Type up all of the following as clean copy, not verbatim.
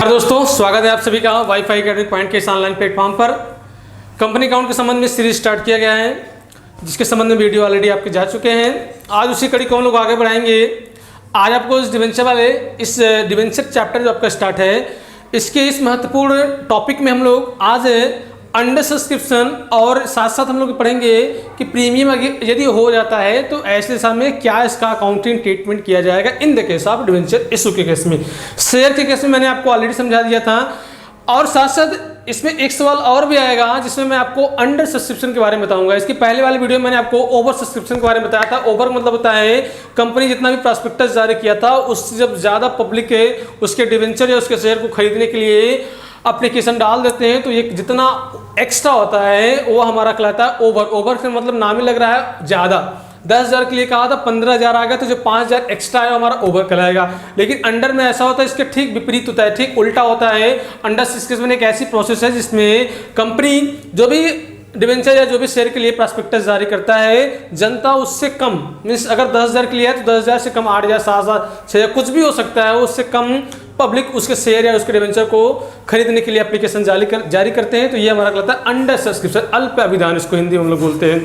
नमस्कार दोस्तों, स्वागत है आप सभी का वाईफाई एकेडमी पॉइंट के इस ऑनलाइन प्लेटफॉर्म पर। कंपनी अकाउंट के संबंध में सीरीज स्टार्ट किया गया है, जिसके संबंध में वीडियो ऑलरेडी आपके जा चुके हैं। आज उसी कड़ी को हम लोग आगे बढ़ाएंगे। आज आपको इस डिवेंचर चैप्टर जो आपका स्टार्ट है, इसके इस महत्वपूर्ण टॉपिक में हम लोग आज अंडर सब्सक्रिप्शन और साथ साथ हम लोग पढ़ेंगे कि प्रीमियम यदि हो जाता है तो ऐसे दिशा में क्या इसका अकाउंटिंग ट्रीटमेंट किया जाएगा in the case of debenture issue के केस में। शेयर के केस में मैंने आपको ऑलरेडी समझा दिया था, और साथ साथ इसमें एक सवाल और भी आएगा जिसमें मैं आपको अंडर सब्सक्रिप्शन के बारे में बताऊंगा। इसकी पहले वाली वीडियो में मैंने आपको ओवर सब्सक्रिप्शन के बारे में बताया था। ओवर मतलब होता है कंपनी जितना भी प्रॉस्पेक्टस जारी किया था उससे जब ज़्यादा पब्लिक है उसके डिवेंचर या उसके शेयर को खरीदने के लिए एप्लीकेशन डाल देते हैं, तो ये जितना एक्स्ट्रा होता है वो हमारा कहलाता है ओवर। ओवर से मतलब नाम ही लग रहा है ज़्यादा। 10,000 के लिए कहा था 15,000 आ गया, तो जो 5,000 एक्स्ट्रा है हमारा ओवर कहलाएगा। लेकिन अंडर में ऐसा होता है, इसके ठीक विपरीत होता है, ठीक उल्टा होता है। अंडर सब्सक्रिप्शन एक ऐसी प्रोसेस है जिसमें कंपनी जो भी डिवेंचर या जो भी शेयर के लिए प्रॉस्पेक्टस जारी करता है, जनता उससे कम, मीन्स अगर 10,000 के लिए है तो 10,000 से कम 8,000, 7,000, 6,000 कुछ भी हो सकता है, उससे कम पब्लिक उसके शेयर या उसके डिवेंचर को खरीदने के लिए एप्लीकेशन जारी करते हैं। तो ये हमारा कहलाता है अंडर सब्सक्रिप्शन, अल्प अभिदान इसको हिंदी में हम लोग बोलते हैं।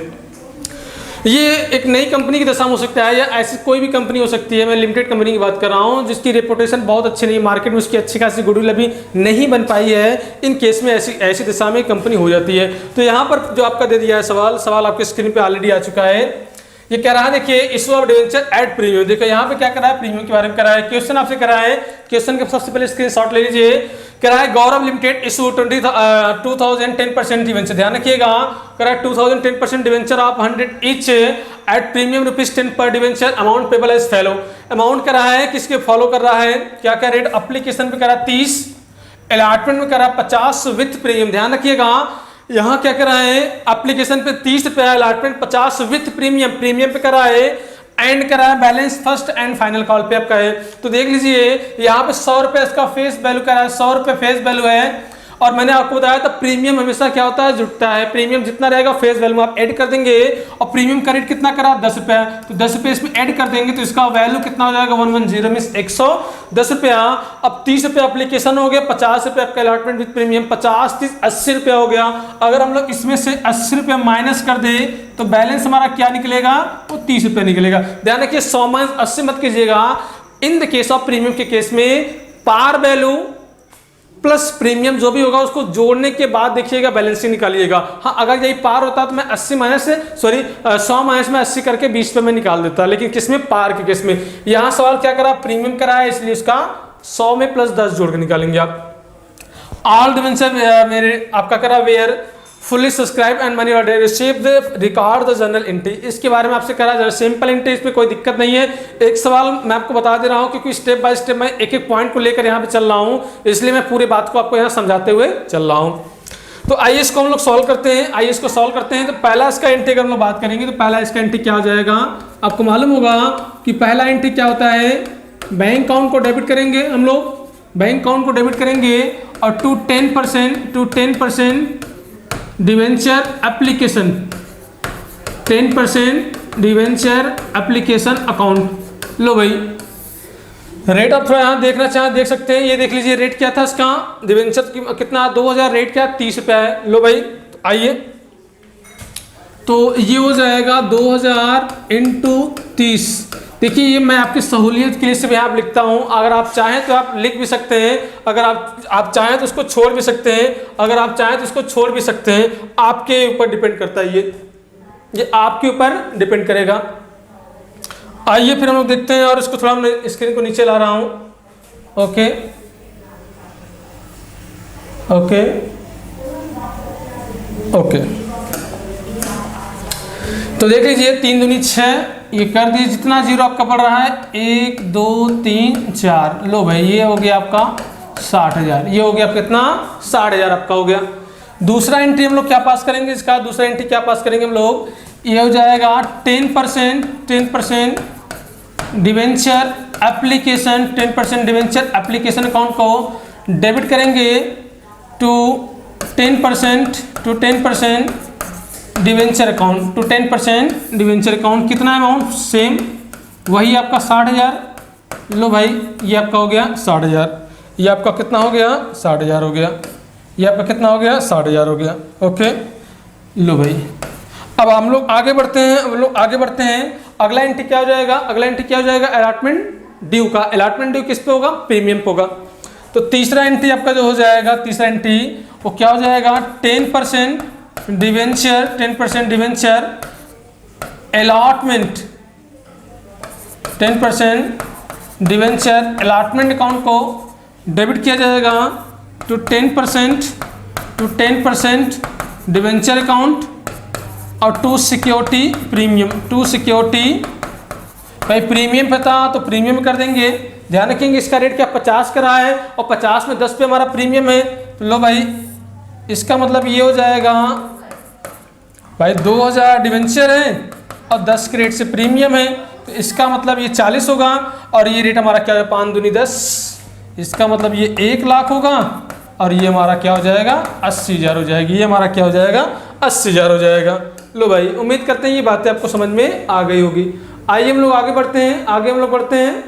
ये एक नई कंपनी की दशा हो सकता है या ऐसी कोई भी कंपनी हो सकती है। मैं लिमिटेड कंपनी की बात कर रहा हूँ जिसकी रेपुटेशन बहुत अच्छी नहीं है, मार्केट में उसकी अच्छी खासी गुडविल अभी नहीं बन पाई है। इन केस में ऐसी दिशा में कंपनी हो जाती है। तो यहाँ पर जो आपका दे दिया है सवाल आपके स्क्रीन पे ऑलरेडी आ चुका है। ये कह रहा है, देखिए issue of debenture at premium. देखो यहाँ पे क्या करा है, प्रीमियम के बारे में करा है। क्वेश्चन आपसे करा है, क्वेश्चन के सबसे पहले स्क्रीनशॉट ले लीजिए। कह रहा है गौरव लिमिटेड इशू 2010% डिवेंचर। ध्यान रखिएगा, कह रहा है 2010% debenture of 100 each at premium ₹10 पर debenture, amount payable as follow. Amount करा है किसके फॉलो कर रहा है, क्या क्या रेट, एप्लीकेशन पे करा 30, अलॉटमेंट में करा 50 विथ प्रीमियम। ध्यान रखिएगा, यहाँ क्या करा है, एप्लीकेशन पे 30 रुपया, अलॉटमेंट 50 विथ प्रीमियम, प्रीमियम पे करा है, एंड करा है balance first and final call पे आपका है। तो देख लीजिए यहाँ पे 100 रुपये इसका फेस वैल्यू करा है, 100 रुपये फेस वैल्यू है। और मैंने आपको बताया था प्रीमियम हमेशा क्या होता है, जुटता है। प्रीमियम जितना रहेगा फेस वैल्यू में आप ऐड कर देंगे, और प्रीमियम का रेट कितना करा 10 रुपया, तो 10 रुपये इसमें ऐड कर देंगे तो इसका वैल्यू कितना हो जाएगा 110 मीन्स 110 रुपया। अब 30 रुपया एप्लीकेशन हो गया, 50 रुपया आपका अलॉटमेंट विद प्रीमियम, 50 30 80 रुपया हो गया। अगर हम लोग इसमें से 80 रुपया माइनस कर दे तो बैलेंस हमारा क्या निकलेगा, वो 30 रुपया निकलेगा। ध्यान रखिए 100 - 80 मत कीजिएगा। In the case of premium के केस में पार वैल्यू प्लस प्रीमियम जो भी होगा उसको जोड़ने के बाद देखिएगा बैलेंसिंग निकालिएगा। हाँ, अगर यही पार होता तो मैं 100 माइनस में 80 करके 20 पे मैं निकाल देता, लेकिन किसमें, पार के केस में। यहाँ सवाल क्या करा, प्रीमियम करा है, इसलिए इसका 100 में प्लस 10 जोड़ के निकालेंगे आप। ऑल डिवेंचर मेरे आपका करा were fully subscribe and money order receive the record the journal entry. इसके बारे में आपसे करा सिंपल एंट्री, इसमें कोई दिक्कत नहीं है। एक सवाल मैं आपको बता दे रहा हूं क्योंकि स्टेप बाय स्टेप मैं एक एक पॉइंट को लेकर यहाँ पे चल रहा हूँ, इसलिए मैं पूरी बात को आपको यहाँ समझाते हुए चल रहा हूँ। तो आइए इसको हम लोग सॉल्व करते हैं। आइए इसको सॉल्व करते हैं। तो पहला इसका एंट्री अगर हम लोग बात करेंगे तो पहला इसका एंट्री क्या हो जाएगा, आपको मालूम होगा कि पहला एंट्री क्या होता है, बैंक अकाउंट को डेबिट करेंगे हम लोग, बैंक अकाउंट को डेबिट करेंगे और to 10% debenture application, 10% debenture application account. लो भाई रेट आप थोड़ा यहाँ देखना चाहें देख सकते हैं। ये देख लीजिए रेट क्या था इसका, डिवेंचर कितना 2000, रेट क्या 30 रुपया है। लो भाई आइए, तो ये हो जाएगा 2000 × 30। देखिए ये मैं आपकी सहूलियत के लिए सिर्फ यहाँ लिखता हूँ, अगर आप चाहें तो आप लिख भी सकते हैं, अगर आप चाहें तो उसको छोड़ भी सकते हैं, अगर आप चाहें तो उसको छोड़ भी सकते हैं, आपके ऊपर डिपेंड करता है। ये आपके ऊपर डिपेंड करेगा। आइए फिर हम लोग देखते हैं, और इसको थोड़ा मैं स्क्रीन को नीचे ला रहा हूँ। ओके ओके ओके, तो देख लीजिए 3 दूनी 6, ये कर दिए, जितना जीरो आपका पड़ रहा है 1 2 3 4। लो भाई ये हो गया आपका 60,000, ये हो गया आपका कितना 60,000 आपका हो गया। दूसरा एंट्री हम लोग क्या पास करेंगे, इसका दूसरा एंट्री क्या पास करेंगे हम लोग, ये हो जाएगा 10% debenture application, 10% debenture application account को डेबिट करेंगे to 10% debenture account, to 10% debenture account. कितना अमाउंट, सेम वही आपका 60,000। लो भाई ये आपका हो गया 60,000। ये आपका कितना हो गया 60,000 हो गया, ये आपका कितना हो गया 60,000 हो गया। ओके लो भाई, अब हम लोग आगे बढ़ते हैं, अगला एंट्री क्या हो जाएगा, अगला एंट्री क्या हो जाएगा अलॉटमेंट ड्यू का। अलॉटमेंट ड्यू किस पे होगा, प्रीमियम पे होगा। तो तीसरा एंट्री आपका जो हो जाएगा, तीसरा एंट्री वो क्या हो जाएगा 10% debenture, 10% debenture allotment, 10% debenture allotment account को डेबिट किया जाएगा टू 10% डिवेंचर अकाउंट और to security premium, to security भाई प्रीमियम पता तो प्रीमियम कर देंगे। ध्यान रखेंगे इसका रेट क्या 50 का रहा है और 50 में 10 पे हमारा प्रीमियम है। तो लो भाई इसका मतलब ये हो जाएगा भाई 2000 डिवेंचर है और 10 के रेट से प्रीमियम है, तो इसका मतलब ये 40 होगा और ये रेट हमारा क्या है 5 दूनी 10, इसका मतलब ये 1 लाख होगा और ये हमारा क्या हो जाएगा 80,000 हो जाएगी, ये हमारा क्या हो जाएगा 80,000 हो जाएगा। लो भाई उम्मीद करते हैं ये बातें आपको समझ में आ गई होगी। आइए हम लोग आगे बढ़ते हैं,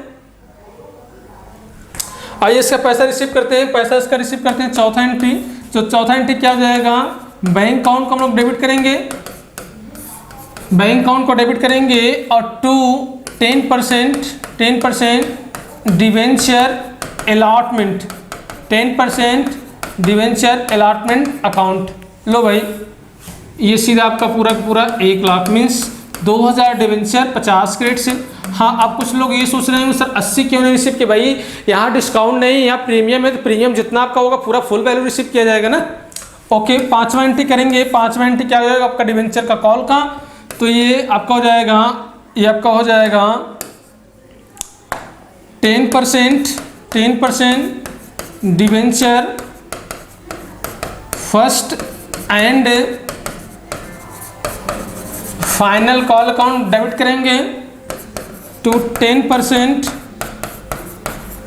आइए इसका पैसा रिसीव करते हैं, पैसा इसका रिसीव करते हैं। चौथा एंट्री, जो चौथा एंट्री क्या हो जाएगा, बैंक अकाउंट को हम लोग डेबिट करेंगे, बैंक अकाउंट को डेबिट करेंगे और to 10% debenture allotment, 10% debenture allotment account. लो भाई ये सीधा आपका पूरा 1 लाख मीन्स 2000 डिवेंचर 50 क्रेडिट से। हाँ आप कुछ लोग ये सोच रहे हैं सर 80 क्यों नहीं रिसीव किया, भाई यहाँ डिस्काउंट नहीं, यहाँ प्रीमियम है तो प्रीमियम जितना आपका होगा पूरा फुल वैल्यू रिसीव किया जाएगा ना। ओके पांचवा एंट्री करेंगे, पांचवा एंट्री क्या हो जाएगा आपका डिवेंचर का कॉल का, तो ये आपका हो जाएगा, ये आपका हो जाएगा 10% debenture first and final call account debit करेंगे to 10%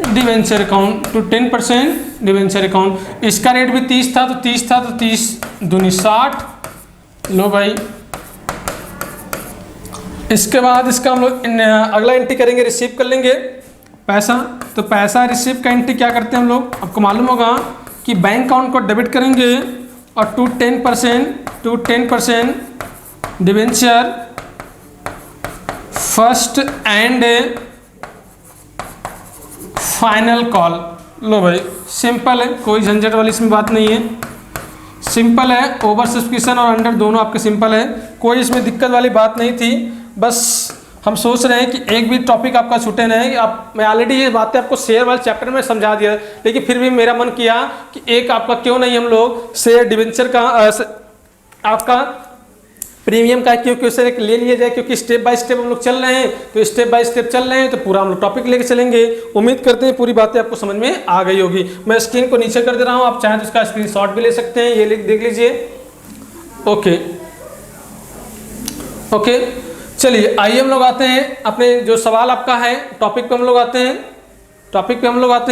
debenture account, to 10% debenture account. इसका रेट भी 30 था तो 30 दूनी 60। लो भाई इसके बाद इसका हम लोग अगला एंट्री करेंगे, रिसीव कर लेंगे पैसा। तो पैसा रिसीव का एंट्री क्या करते हैं हम लोग, आपको मालूम होगा कि बैंक अकाउंट को डेबिट करेंगे और to 10% debenture first and final call. लो भाई सिंपल है, कोई झंझट वाली इसमें बात नहीं है, सिंपल है। ओवर सब्सक्रिप्शन और अंडर दोनों आपके सिंपल है, कोई इसमें दिक्कत वाली बात नहीं थी। बस हम सोच रहे हैं कि एक भी टॉपिक आपका छूटे नहीं। आप मैं ऑलरेडी ये बातें आपको शेयर वाले चैप्टर में समझा दिया, लेकिन फिर भी मेरा मन किया कि एक आपका क्यों नहीं हम लोग शेयर डिवेंचर का आपका प्रीमियम का क्योंकि उसे ले लिया जाए, क्योंकि स्टेप बाय स्टेप हम लोग चल रहे हैं, तो स्टेप बाय स्टेप चल रहे हैं तो पूरा हम लोग टॉपिक लेके चलेंगे। उम्मीद करते हैं पूरी बातें आपको समझ में आ गई होगी। मैं स्क्रीन को नीचे कर दे रहा हूँ, आप चाहें तो इसका स्क्रीनशॉट भी ले सकते हैं, ये देख लीजिए। ओके चलिए आइए हम लोग आते हैं अपने जो सवाल आपका है टॉपिक पे हम लोग आते हैं,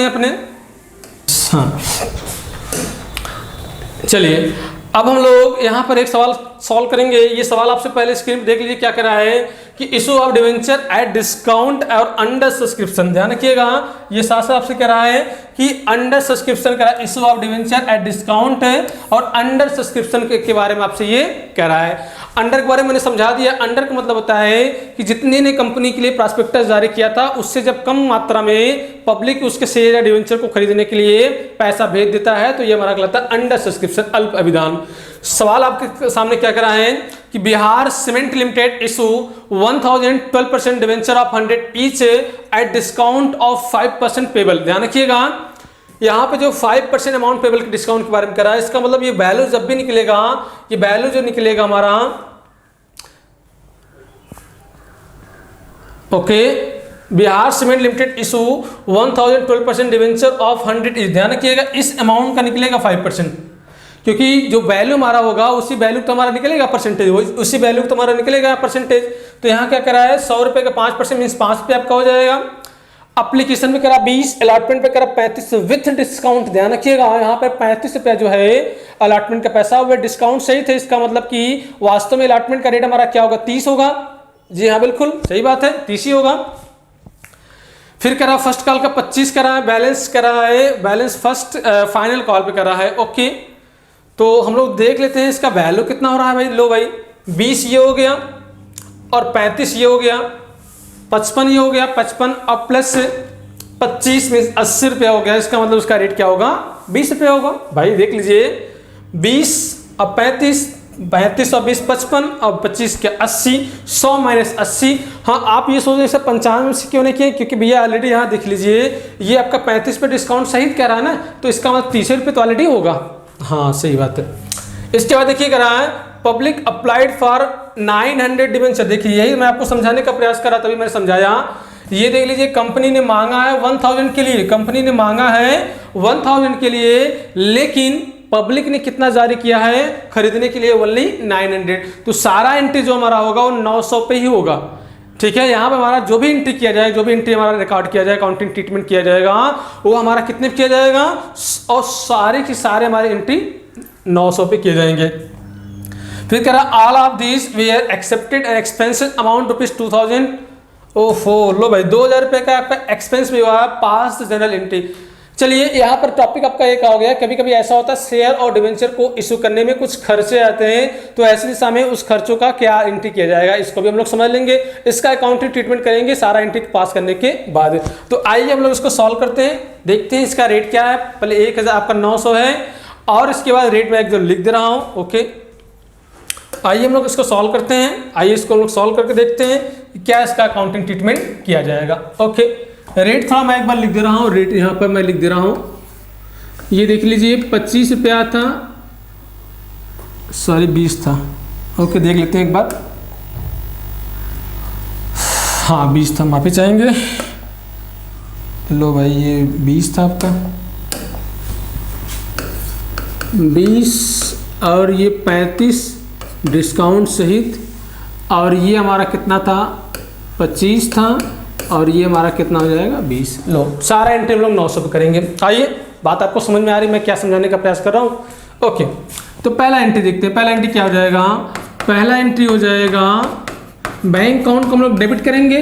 अपने। हाँ चलिए अब हम लोग यहाँ पर एक सवाल सॉल्व करेंगे। ये सवाल आपसे पहले स्क्रीन पर देख लीजिए क्या कर रहा है कि issue of debenture at discount और अंडर सब्सक्रिप्शन। ध्यान रखिएगा ये साथ साथ आपसे कह रहा है कि अंडर सब्सक्रिप्शन का issue of debenture at discount है और अंडर सब्सक्रिप्शन के बारे में आपसे ये कह रहा है। अंडर के बारे में मैंने समझा दिया। अंडर का मतलब होता है कि जितने ने कंपनी के लिए प्रॉस्पेक्टस जारी किया था उससे जब कम मात्रा में पब्लिक उसके शेयर या डिवेंचर को खरीदने के लिए पैसा भेज देता है तो ये हमारा कहलाता है अंडर सब्सक्रिप्शन, अल्प अभिदान। सवाल आपके सामने क्या कर रहा है कि Bihar cement limited issue 1012% debenture of 100 each at discount of 5% payable. ध्यान रखिएगा यहाँ पे जो 5% अमाउंट पेबल के डिस्काउंट के बारे में करा है, इसका मतलब ये वैल्यू जब भी निकलेगा, ये वैल्यू जो निकलेगा हमारा okay Bihar cement limited issue 1012% debenture of 100 each. ध्यान रखिएगा इस अमाउंट का निकलेगा 5%, क्योंकि जो वैल्यू हमारा होगा उसी वैल्यू तो हमारा निकलेगा परसेंटेज, उसी वैल्यू तो हमारा निकलेगा परसेंटेज। तो यहाँ क्या करा है 100 रुपये का 5% मीन्स 5 रुपये आपका हो जाएगा। अप्लीकेशन पे करा 20, अलॉटमेंट पे करा 35 विथ डिस्काउंट। ध्यान रखिएगा यहाँ पे 35 रुपया जो है अलॉटमेंट का पैसा वो डिस्काउंट सही थे, इसका मतलब कि वास्तव में अलॉटमेंट का रेट हमारा क्या होगा 30 होगा। जी हाँ बिल्कुल सही बात है 30 ही होगा। फिर कह रहा फर्स्ट कॉल का 25 करा है, बैलेंस करा है, बैलेंस फर्स्ट फाइनल कॉल पे करा है। ओके, तो हम लोग देख लेते हैं इसका वैल्यू कितना हो रहा है भाई। लो भाई 20 ये हो गया और 35 ये हो गया, 55 ये हो गया, 55 अब प्लस 25 में 80 रुपया हो गया। इसका मतलब उसका रेट क्या होगा, 20 रुपया होगा। भाई देख लीजिए 20 अब 35, 35 और 20 55 और 25 के 80, 100 माइनस 80। हाँ आप ये सोच रहे सर 95 से क्यों नहीं किए, क्योंकि भैया ऑलरेडी यहाँ देख लीजिए ये आपका 35 पे डिस्काउंट सहित कह रहा है ना, तो इसका मतलब 30 रुपये तो ऑलरेडी होगा। हाँ सही बात है। इसके बाद देखिए कह रहा है पब्लिक अप्लाइड फॉर 900 डिवेंचर। देखिए यही मैं आपको समझाने का प्रयास करा, तभी मैंने समझाया। ये देख लीजिए कंपनी ने मांगा है 1000 के लिए, कंपनी ने मांगा है 1000 के लिए, लेकिन पब्लिक ने कितना जारी किया है खरीदने के लिए, ओनली 900। तो सारा एंट्री जो हमारा होगा वो 900 पे ही होगा। ठीक है, यहाँ पे हमारा जो भी एंट्री किया जाए, जो भी एंट्री हमारा रिकॉर्ड किया जाए, अकाउंटिंग ट्रीटमेंट किया जाएगा, वो हमारा कितने पे किया जाएगा, और सारे के सारे हमारे एंट्री 900 पे किए जाएंगे। फिर कह रहा all of this were accepted an expensive amount ₹2000। ओहो लो भाई 2000 रुपये का आपका एक्सपेंस भी हुआ, पास जनरल एंट्री। चलिए यहाँ पर टॉपिक आपका एक हो गया, कभी कभी ऐसा होता है शेयर और डिवेंचर को इशू करने में कुछ खर्चे आते हैं, तो ऐसे दिशा में उस खर्चों का क्या एंट्री किया जाएगा, इसको भी हम लोग समझ लेंगे। इसका अकाउंटिंग ट्रीटमेंट करेंगे सारा एंट्री पास करने के बाद। तो आइए हम लोग इसको सॉल्व करते हैं, देखते हैं इसका रेट क्या है। पहले 1000 आपका 900 है और इसके बाद रेट मैं एकदम लिख दे रहा हूँ। ओके, आइए हम लोग इसको सॉल्व करते हैं। आइए इसको हम लोग सॉल्व करके देखते हैं क्या इसका अकाउंटिंग ट्रीटमेंट किया जाएगा। ओके, रेट थोड़ा मैं एक बार लिख दे रहा हूँ, रेट यहाँ पर मैं लिख दे रहा हूँ। ये देख लीजिए 25 रुपया था, सॉरी 20 था। ओके देख लेते हैं एक बार। हाँ 20 था, माफी चाहेंगे। लो भाई ये 20 था आपका, 20 और ये 35 डिस्काउंट सहित, और ये हमारा कितना था 25 था, और ये हमारा कितना हो जाएगा 20। लो सारा एंट्री हम लोग 900 पे करेंगे। आइए बात आपको समझ में आ रही, मैं क्या समझाने का प्रयास कर रहा हूँ। ओके, तो पहला एंट्री देखते हैं। पहला एंट्री क्या हो जाएगा, पहला एंट्री हो जाएगा बैंक अकाउंट को हम लोग डेबिट करेंगे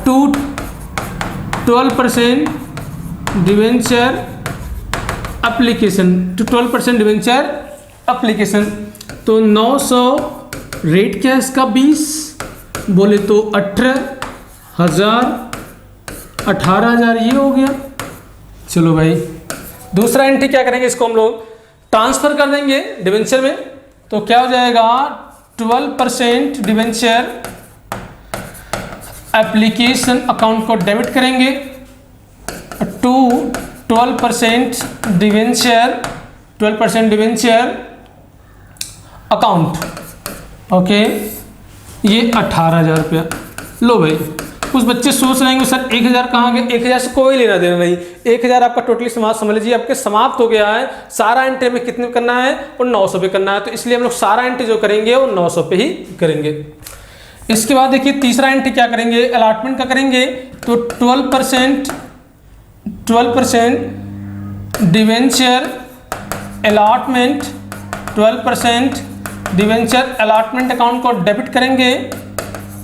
to 12% debenture application, to 12% debenture application. तो 900 रेट क्या है इसका 20, बोले तो 18,000 ये हो गया। चलो भाई दूसरा एंट्री क्या करेंगे, इसको हम लोग ट्रांसफर कर देंगे डिवेंचर में। तो क्या हो जाएगा 12% डिवेंचर एप्लीकेशन अकाउंट को डेबिट करेंगे टू 12% डिवेंचर अकाउंट। ओके, ये 18,000 रुपया। लो भाई कुछ बच्चे सोच रहे हैं सर 1000 कहाँ गए, 1000 से कोई लेना देना नहीं। 1000 आपका टोटली समझ लीजिए आपके समाप्त हो गया है। सारा एंट्री में कितने करना है, और 900 पे करना है। तो इसलिए हम लोग सारा एंट्री जो करेंगे वो 900 पे ही करेंगे। इसके बाद देखिए तीसरा एंट्री क्या करेंगे, अलॉटमेंट का करेंगे। तो 12% debenture allotment, 12% debenture allotment account को डेबिट करेंगे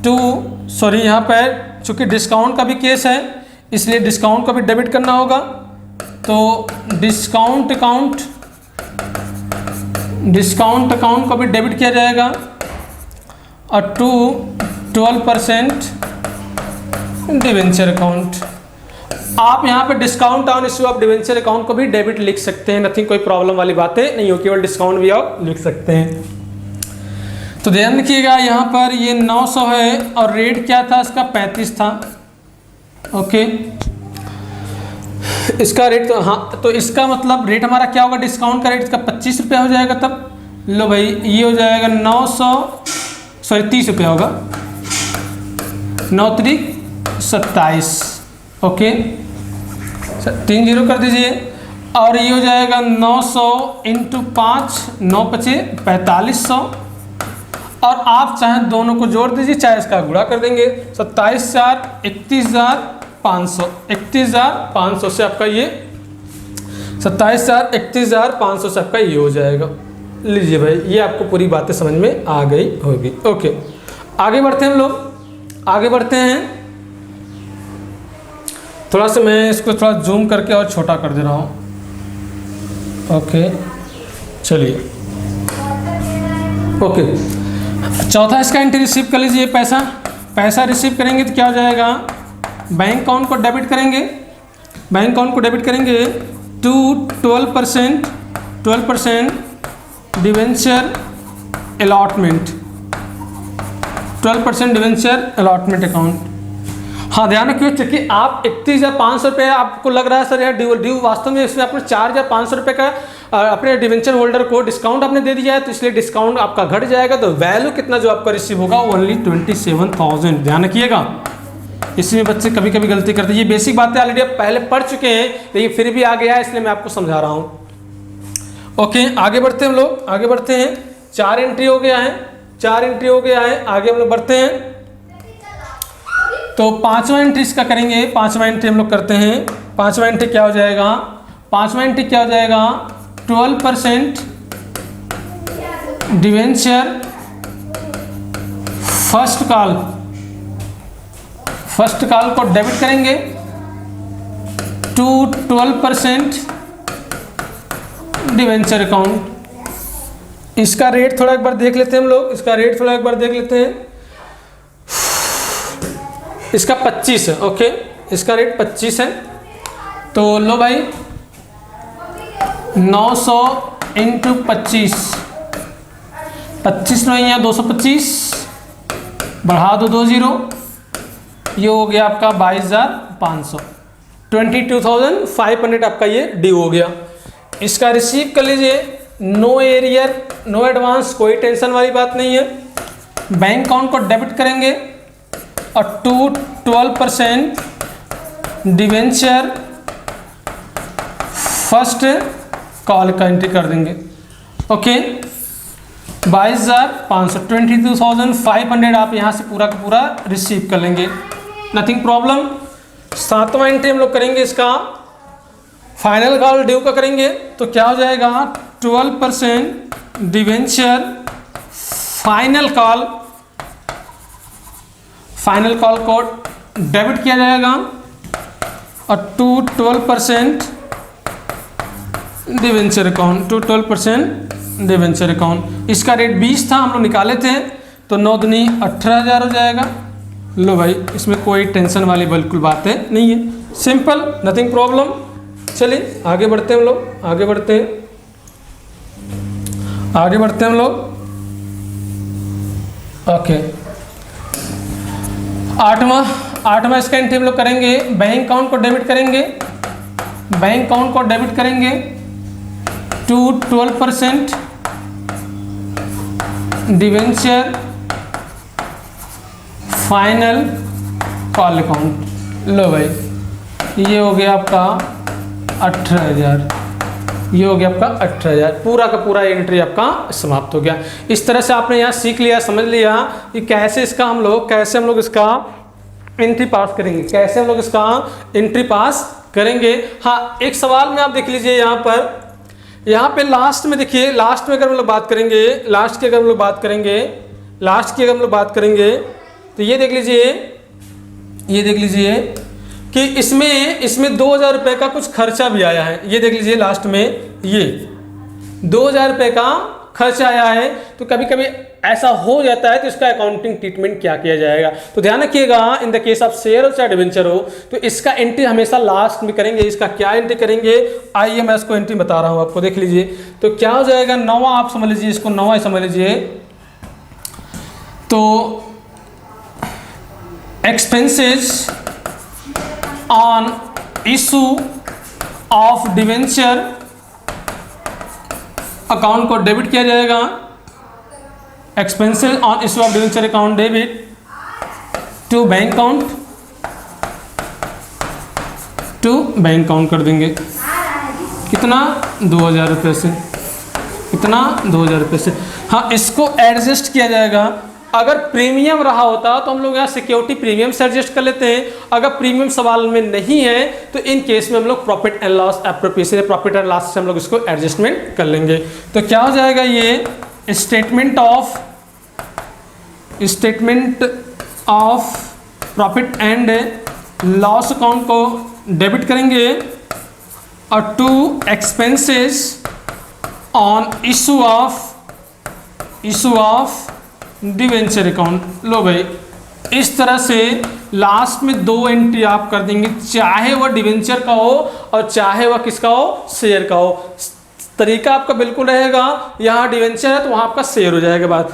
टू, सॉरी यहाँ पर चूंकि डिस्काउंट का भी केस है इसलिए डिस्काउंट को भी डेबिट करना होगा। तो डिस्काउंट अकाउंट को भी डेबिट किया जाएगा और टू 12% डिवेंचर अकाउंट। आप यहाँ पे discount on issue of debenture account को भी डेबिट लिख सकते हैं, नथिंग, कोई प्रॉब्लम वाली बातें नहीं हो, केवल डिस्काउंट भी आप लिख सकते हैं। तो ध्यान रखिएगा यहाँ पर ये 900 है और रेट क्या था इसका 35 था। ओके, इसका रेट तो हाँ, तो इसका मतलब रेट हमारा क्या होगा, डिस्काउंट का रेट इसका 25 रुपया हो जाएगा। तब लो भाई ये हो जाएगा 30 रुपया होगा, 9 त्रिक 27। ओके 3 0 कर दीजिए, और ये हो जाएगा 900 इंटू 5, 9 पचे 4500, और आप चाहे दोनों को जोड़ दीजिए चाहे इसका गुणा कर देंगे। 27,4 31,500, 31,500 से आपका ये 27,4 31,500 से आपका ये हो जाएगा। लीजिए भाई ये आपको पूरी बातें समझ में आ गई होगी। ओके आगे बढ़ते हैं हम लोग, आगे बढ़ते हैं। थोड़ा सा मैं इसको थोड़ा जूम करके और छोटा कर दे रहा हूँ। ओके चलिए, ओके। चौथा इसका एंट्री रिसीव कर लीजिए। पैसा रिसीव करेंगे तो क्या हो जाएगा, बैंक अकाउंट को डेबिट करेंगे, बैंक अकाउंट को डेबिट करेंगे to 12% debenture allotment, 12% debenture allotment account. हाँ ध्यान रखिए, क्योंकि आप 31,500 रुपये आपको लग रहा है सर यार ड्यू, वास्तव में इसमें आपने 4,500 रुपये का अपने डिवेंचर होल्डर को डिस्काउंट आपने दे दिया है, तो इसलिए डिस्काउंट आपका घट जाएगा। तो वैल्यू कितना जो आपका रिसीव होगा ओनली 27,000। ध्यान रखिएगा, इसमें बच्चे कभी कभी गलती करते हैं। ये बेसिक बातें ऑलरेडी आप पहले पढ़ चुके हैं, लेकिन फिर भी आ गया है इसलिए मैं आपको समझा रहा हूँ। ओके आगे बढ़ते हैं हम लोग, आगे बढ़ते हैं। 4 एंट्री हो गया है, 4 एंट्री हो गया है, आगे हम लोग बढ़ते हैं। तो 5वां एंट्री इसका करेंगे, 5वां एंट्री हम लोग करते हैं। 5वां एंट्री क्या हो जाएगा, 5वां एंट्री क्या हो जाएगा, 12% डिवेंचर फर्स्ट कॉल को डेबिट करेंगे टू 12% डिवेंचर अकाउंट। इसका रेट थोड़ा एक बार देख लेते हैं हम लोग, इसका रेट थोड़ा एक बार देख लेते हैं। इसका 25 है, ओके, इसका रेट 25 है। तो लो भाई 900 इंटू 25, 25 नहीं है 225, बढ़ा दो 2 0, ये हो गया आपका 22,500, 22,500 आपका ये ड्यू हो गया। इसका रिसीव कर लीजिए, नो एरियर नो एडवांस, कोई टेंशन वाली बात नहीं है। बैंक अकाउंट को डेबिट करेंगे और 12% डिवेंचर फर्स्ट कॉल का एंट्री कर देंगे। ओके 22,500, 22,500 आप यहाँ से पूरा का पूरा रिसीव कर लेंगे, नथिंग प्रॉब्लम। 7वां एंट्री हम लोग करेंगे, इसका फाइनल कॉल ड्यू का करेंगे, तो क्या हो जाएगा 12% डिवेंचर फाइनल कॉल को डेबिट किया जाएगा और 12% डिवेंचर अकाउंट, 12% डिवेंचर अकाउंट। इसका रेट 20 था, हम लोग निकाले थे, तो 9 दूनी 18,000 हो जाएगा। लो भाई इसमें कोई टेंशन वाली बिल्कुल बात है नहीं है, सिंपल, नथिंग प्रॉब्लम। चलिए आगे बढ़ते हैं हम लोग, आगे बढ़ते हैं हम लोग। ओके 8वां इसका एंट्री हम लोग करेंगे, बैंक अकाउंट को डेबिट करेंगे, बैंक अकाउंट को डेबिट करेंगे to 12% debenture final call account. लो भाई ये हो गया आपका 18,000, ये हो गया आपका 18,000, पूरा का पूरा एंट्री आपका समाप्त हो गया। इस तरह से आपने यहाँ सीख लिया, समझ लिया कि कैसे हम लोग इसका एंट्री पास करेंगे, कैसे हम लोग इसका एंट्री पास करेंगे। हाँ एक सवाल में आप देख लीजिए यहाँ पे लास्ट में देखिए, लास्ट में अगर हम लोग बात करेंगे, लास्ट की अगर हम लोग बात करेंगे तो ये देख लीजिए कि इसमें 2,000 रुपये का कुछ खर्चा भी आया है। ये देख लीजिए लास्ट में ये 2,000 रुपये का खर्चा आया है। तो कभी कभी ऐसा हो जाता है तो इसका अकाउंटिंग ट्रीटमेंट क्या किया जाएगा, तो ध्यान रखिएगा। In the case of share और चाहे डिवेंचर हो तो इसका एंट्री हमेशा लास्ट में करेंगे। इसका क्या एंट्री करेंगे, आइए मैं इसको एंट्री बता रहा हूँ आपको, देख लीजिए। तो क्या हो जाएगा, 9वां आप समझ लीजिए, इसको 9वां समझ लीजिए। तो expenses on issue of debenture account को डेबिट किया जाएगा, expenses on issue of debenture account debit to bank account कर देंगे। कितना, 2,000 रुपये से, कितना 2,000 रुपये से। हाँ इसको एडजस्ट किया जाएगा। अगर प्रीमियम रहा होता तो हम लोग यहाँ सिक्योरिटी प्रीमियम से एडजस्ट कर लेते हैं। अगर प्रीमियम सवाल में नहीं है तो इन केस में हम लोग profit and loss appropriation, profit and loss से हम लोग इसको एडजस्टमेंट कर लेंगे। तो क्या हो जाएगा, ये statement of profit and loss account को डेबिट करेंगे और to expenses on issue of debenture account. लो भाई, इस तरह से लास्ट में 2 एंट्री आप कर देंगे, चाहे वह डिवेंचर का हो और चाहे वह किसका हो, शेयर का हो। तरीका आपका बिल्कुल रहेगा, यहाँ डिवेंचर है तो वहाँ आपका शेयर हो जाएगा बात।